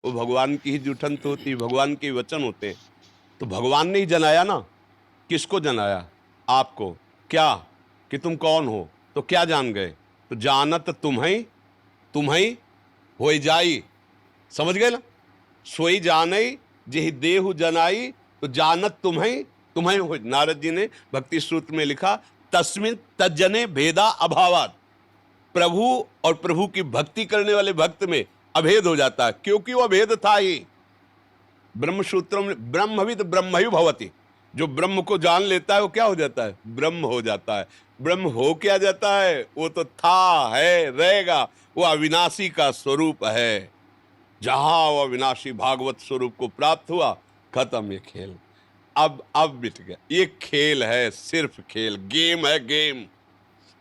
वो भगवान की ही जूठन तो होती, भगवान के वचन होते। तो भगवान ने ही जनाया ना। किसको जनाया? आपको। क्या? कि तुम कौन हो? तो क्या जान गए? तो जानत तुम्हें होई जाई। समझ गए ना? सोई जानई जेहि देहु जनाई। तो जानत तुम्हें हो। नारद जी ने भक्ति सूत्र में लिखा, तस्मिन तज्जने भेदा अभावात। प्रभु और प्रभु की भक्ति करने वाले भक्त में अभेद हो जाता है, क्योंकि वो अभेद था ही। ब्रह्म सूत्रों में ब्रह्मविद ब्रह्मयु भवति। जो ब्रह्म को जान लेता है वो क्या हो जाता है? ब्रह्म हो जाता है। ब्रह्म हो क्या जाता है? वो तो था, है, रहेगा। वो अविनाशी का स्वरूप है। जहां वो अविनाशी भागवत स्वरूप को प्राप्त हुआ, खत्म ये खेल। अब मिट गया। ये खेल है, सिर्फ खेल, गेम है, गेम।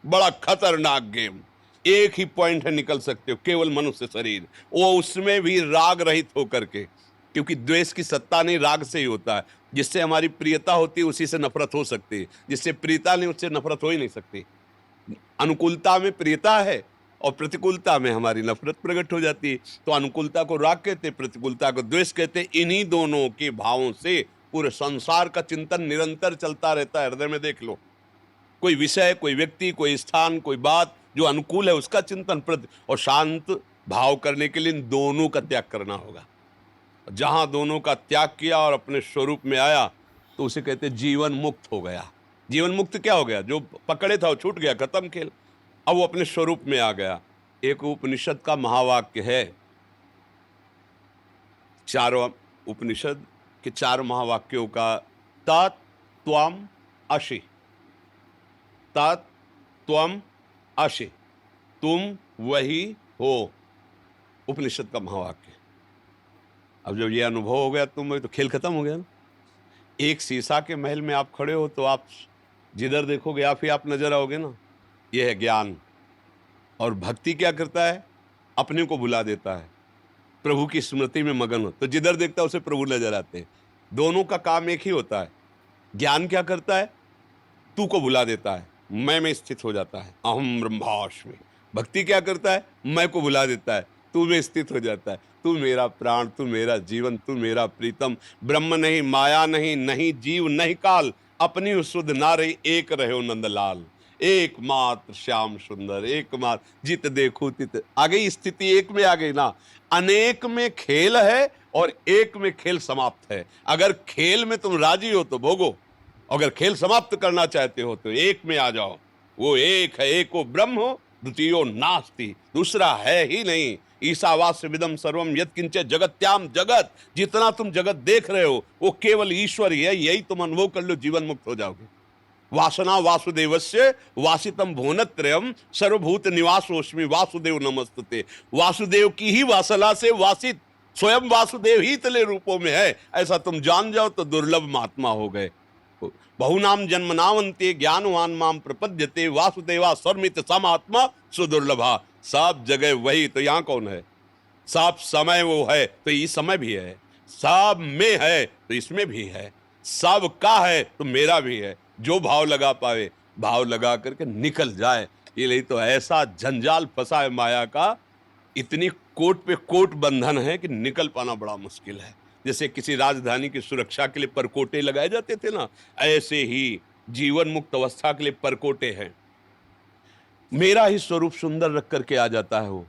बड़ा खतरनाक गेम। एक ही पॉइंट है, निकल सकते हो, केवल मनुष्य शरीर। वो उसमें भी राग रहित होकर के, क्योंकि द्वेष की सत्ता नहीं, राग से ही होता है। जिससे हमारी प्रियता होती है उसी से नफरत हो सकती है, जिससे प्रियता नहीं उससे नफरत हो ही नहीं सकती। अनुकूलता में प्रियता है और प्रतिकूलता में हमारी नफरत प्रकट हो जाती है। तो अनुकूलता को राग कहते, प्रतिकूलता को द्वेष कहते। इन्हीं दोनों के भावों से पूरे संसार का चिंतन निरंतर चलता रहता है। हृदय में देख लो, कोई विषय, कोई व्यक्ति, कोई स्थान, कोई बात जो अनुकूल है उसका चिंतन और शांत भाव करने के लिए इन दोनों का त्याग करना होगा। जहां दोनों का त्याग किया और अपने स्वरूप में आया तो उसे कहते जीवन मुक्त हो गया। जीवन मुक्त क्या हो गया? जो पकड़े था वो छूट गया, खत्म खेल। अब वो अपने स्वरूप में आ गया। एक उपनिषद का महावाक्य है, चारों उपनिषद के चार महावाक्यों का, तत् त्वम असि। तत् त्वम असि, तुम वही हो। उपनिषद का महावाक्य। अब जब ये अनुभव हो गया तुम वही, तो खेल खत्म हो गया ना। एक शीशा के महल में आप खड़े हो तो आप जिधर देखोगे आप ही आप नजर आओगे ना। यह है ज्ञान। और भक्ति क्या करता है? अपने को भुला देता है, प्रभु की स्मृति में मगन हो, तो जिधर देखता है उसे प्रभु नजर आते हैं। दोनों का काम एक ही होता है। ज्ञान क्या करता है? तू को भुला देता है, मैं में स्थित हो जाता है, अहम ब्रह्मास्मि। भक्ति क्या करता है? मैं को भुला देता है, तू में स्थित हो जाता है। तू मेरा प्राण, तू मेरा जीवन, तू मेरा प्रीतम। ब्रह्म नहीं, माया नहीं, नहीं जीव नहीं काल, अपनी सुध ना रही, एक रहे नंदलाल। एकमात्र श्याम सुंदर, एकमात्र जित देखो तित। आ गई स्थिति, एक में आ गई ना। अनेक में खेल है और एक में खेल समाप्त है। अगर खेल में तुम राजी हो तो भोगो, अगर खेल समाप्त करना चाहते हो तो एक में आ जाओ। वो एक है, एको ब्रह्म हो, द्वितीयो नास्ति, दूसरा है ही नहीं। ईशावास्य विदम सर्वम यत्किंच जगत्याम जगत। जितना तुम जगत देख रहे हो वो केवल ईश्वर ही है। यही तुम अनुभव कर लो, जीवन मुक्त हो जाओगे। वासना वासुदेवस्य वासितम भुवनत्रयम् सर्वभूत निवासोस्मि वासुदेव नमस्तुते। वासुदेव की ही वासना से वासित स्वयं वासुदेव ही तले रूपों में है, ऐसा तुम जान जाओ तो दुर्लभ महात्मा हो गए। बहुनाम जन्मनावंते ज्ञानवान माम प्रपद्यते वासुदेवा सर्वमित समात्मा सुदुर्लभा। सब जगह वही, तो यहाँ कौन है? सब समय वो है तो ये समय भी है। सब में है तो इसमें भी है। सब का है तो मेरा भी है। जो भाव लगा पावे, भाव लगा करके निकल जाए। ये नहीं तो ऐसा जंजाल फंसा है माया का, इतनी कोट पे कोट बंधन है कि निकल पाना बड़ा मुश्किल है। जैसे किसी राजधानी की सुरक्षा के लिए परकोटे लगाए जाते थे ना, ऐसे ही जीवन मुक्त अवस्था के लिए परकोटे हैं। मेरा ही स्वरूप सुंदर रख करके आ जाता है वो,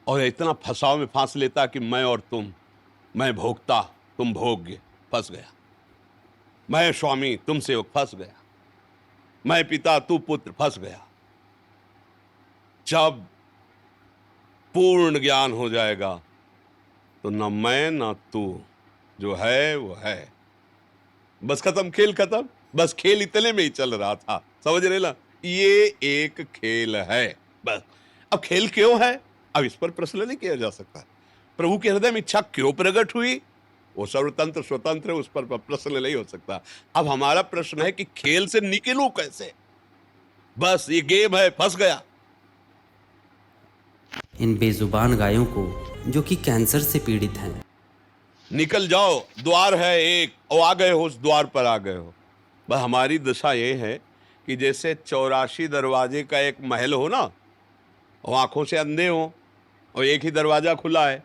और इतना फंसाव में फांस लेता कि मैं और तुम, मैं भोक्ता तुम भोग्य, फंस गया। मैं स्वामी तुम सेवक, फंस गया। मैं पिता तू पुत्र, फंस गया। जब पूर्ण ज्ञान हो जाएगा तो न मैं न तू, जो है वो है। बस खत्म, खेल खत्म। बस खेल इतने में ही चल रहा था, समझ रहे ना? ये एक खेल है बस। अब खेल क्यों है, अब इस पर प्रश्न नहीं किया जा सकता। प्रभु के हृदय में इच्छा क्यों प्रकट हुई, वो सर्वतंत्र स्वतंत्र है, उस पर प्रश्न नहीं हो सकता। अब हमारा प्रश्न है कि खेल से निकलूं कैसे। बस ये गेम है, फंस गया। इन बेजुबान गायों को जो कि कैंसर से पीड़ित हैं। निकल जाओ, द्वार है एक, और आ गए हो, उस द्वार पर आ गए हो। बस हमारी दशा ये है कि जैसे 84 दरवाजे का एक महल हो ना, और आंखों से अंधे हो और एक ही दरवाजा खुला है,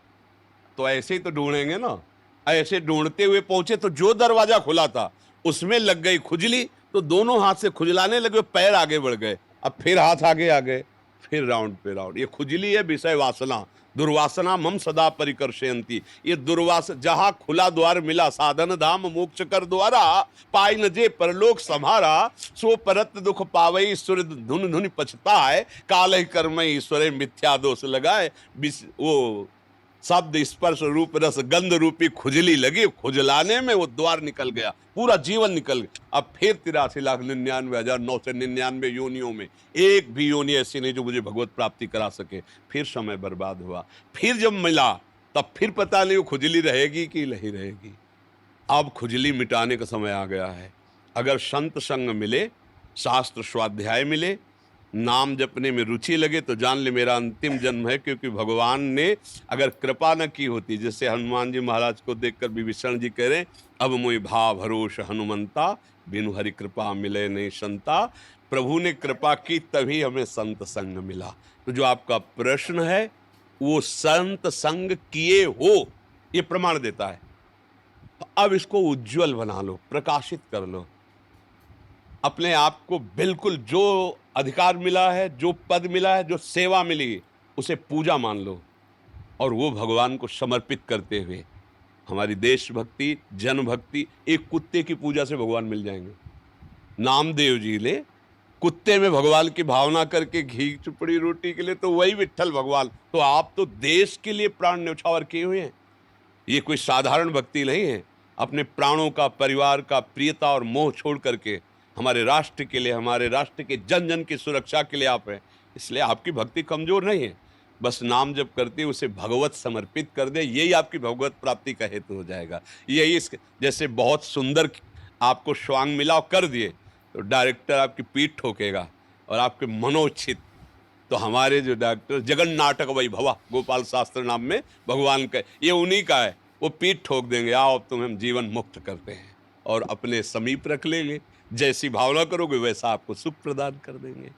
तो ऐसे ही तो ढूंढेंगे ना। ऐसे ढूंढते हुए पहुंचे तो जो दरवाजा खुला था उसमें लग गई खुजली, तो दोनों हाथ से खुजलाने लगे, पैर आगे बढ़ गए। अब फिर हाथ आगे आ गए, फिर राउंड पे राउंड। ये खुजली है विषय वासना, दुर्वासना मम सदा परिकर्षयंती। ये दुर्वास जहां खुला द्वार मिला, साधन धाम मोक्ष कर द्वारा, पाई न जे परलोक सम्हारा, सो परत दुख पावई ईश्वर धुन धुन पछताए, काल कर्म ईश्वर मिथ्या दोष लगाए। वो शब्द स्पर्श रूप रस गंध रूपी खुजली लगी, खुजलाने में वो द्वार निकल गया, पूरा जीवन निकल गया। अब फिर 83,99,999 योनियों में एक भी योनि ऐसी नहीं जो मुझे भगवत प्राप्ति करा सके। फिर समय बर्बाद हुआ। फिर जब मिला तब फिर पता नहीं वो खुजली रहेगी कि नहीं रहेगी। अब खुजली मिटाने का समय आ गया है। अगर संत संग मिले, शास्त्र स्वाध्याय मिले, नाम जपने में रुचि लगे तो जान ले मेरा अंतिम जन्म है। क्योंकि भगवान ने अगर कृपा न की होती, जैसे हनुमान जी महाराज को देखकर विभीषण जी कह रहे, अब मोहि भाव भरोस हनुमंता, बिनु हरि कृपा मिले नहीं संता। प्रभु ने कृपा की तभी हमें संत संग मिला। तो जो आपका प्रश्न है वो संत संग किए हो, ये प्रमाण देता है। अब इसको उज्जवल बना लो, प्रकाशित कर लो। अपने आप को बिल्कुल, जो अधिकार मिला है, जो पद मिला है, जो सेवा मिली, उसे पूजा मान लो और वो भगवान को समर्पित करते हुए हमारी देशभक्ति, जनभक्ति, एक कुत्ते की पूजा से भगवान मिल जाएंगे। नामदेव जी ने कुत्ते में भगवान की भावना करके घी चुपड़ी रोटी के लिए, तो वही विट्ठल भगवान। तो आप तो देश के लिए प्राण न्यौछावर किए हुए हैं। ये कोई साधारण भक्ति नहीं है। अपने प्राणों का, परिवार का, प्रियता और मोह छोड़ करके हमारे राष्ट्र के लिए, हमारे राष्ट्र के जन जन की सुरक्षा के लिए आप हैं। इसलिए आपकी भक्ति कमजोर नहीं है। बस नाम जब करते उसे भगवत समर्पित कर दे, यही आपकी भगवत प्राप्ति का हेतु हो जाएगा। यही जैसे बहुत सुंदर आपको स्वांग मिला कर दिए तो डायरेक्टर आपकी पीठ ठोकेगा और आपके मनोचित, तो हमारे जो डॉक्टर जगन नाटक वैभवा गोपाल शास्त्र नाम में भगवान का, ये उन्हीं का है। वो पीठ ठोक देंगे, आओ अब तुम्हें हम जीवन मुक्त करते हैं, और अपने समीप रख लेंगे। जैसी भावना करोगे वैसा आपको सुख प्रदान कर देंगे।